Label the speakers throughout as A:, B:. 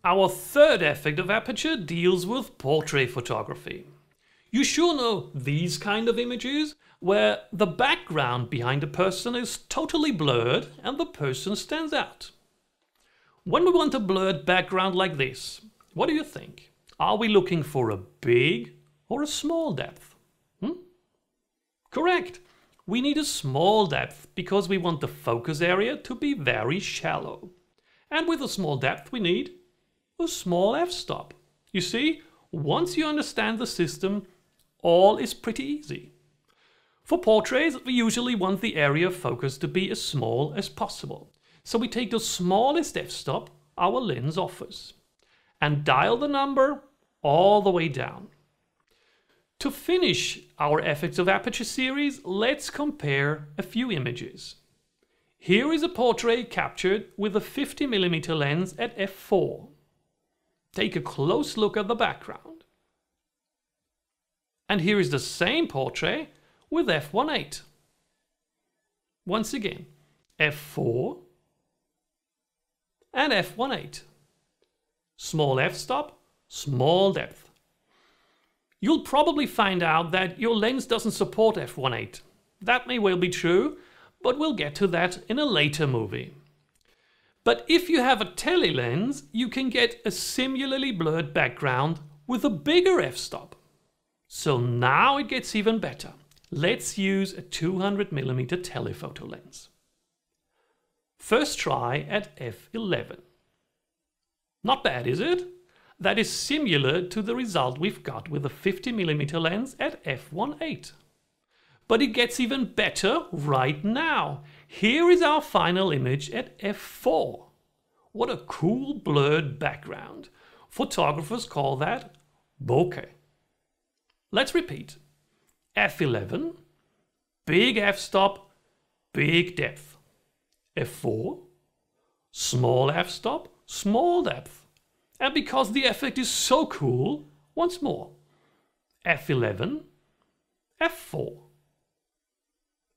A: Our third effect of Aperture deals with portrait photography. You sure know these kind of images, where the background behind a person is totally blurred and the person stands out. When we want a blurred background like this, what do you think? Are we looking for a big or a small depth? Correct! We need a small depth because we want the focus area to be very shallow. And with a small depth we need a small f-stop. You see, once you understand the system, all is pretty easy. For portraits, we usually want the area of focus to be as small as possible. So we take the smallest f-stop our lens offers and dial the number all the way down. To finish our Effects of Aperture series, let's compare a few images. Here is a portrait captured with a 50mm lens at f4. Take a close look at the background. And here is the same portrait with f1.8. Once again, f4 and f1.8. Small f-stop, small depth. You'll probably find out that your lens doesn't support f1.8. That may well be true, but we'll get to that in a later movie. But if you have a tele lens, you can get a similarly blurred background with a bigger f-stop. So now it gets even better. Let's use a 200mm telephoto lens. First try at f11. Not bad, is it? That is similar to the result we've got with a 50mm lens at f1.8. But it gets even better right now. Here is our final image at f4. What a cool blurred background. Photographers call that bokeh. Let's repeat. f11, big f-stop, big depth. f4, small f-stop, small depth. And because the effect is so cool, once more. f11, f4.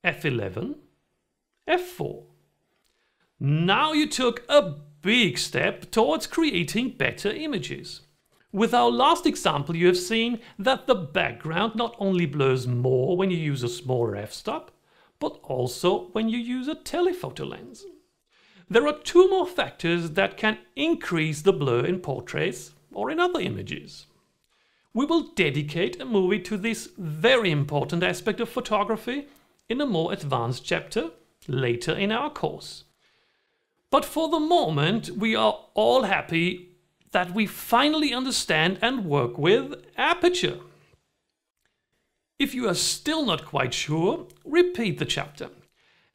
A: f11, f4. Now you took a big step towards creating better images. With our last example, you have seen that the background not only blurs more when you use a smaller f-stop, but also when you use a telephoto lens. There are two more factors that can increase the blur in portraits or in other images. We will dedicate a movie to this very important aspect of photography in a more advanced chapter later in our course. But for the moment, we are all happy that we finally understand and work with Aperture. If you are still not quite sure, repeat the chapter.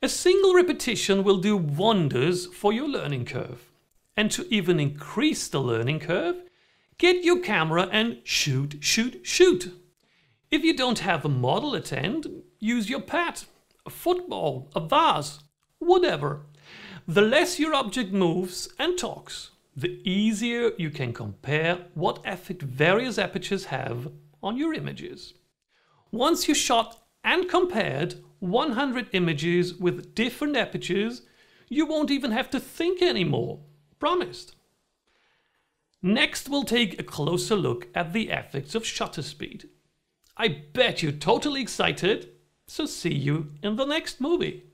A: A single repetition will do wonders for your learning curve. And to even increase the learning curve, get your camera and shoot, shoot, shoot. If you don't have a model at hand, use your pet, a football, a vase, whatever. The less your object moves and talks, the easier you can compare what effect various apertures have on your images. Once you shot and compared 100 images with different apertures, you won't even have to think anymore. Promised. Next, we'll take a closer look at the effects of shutter speed. I bet you're totally excited, so see you in the next movie.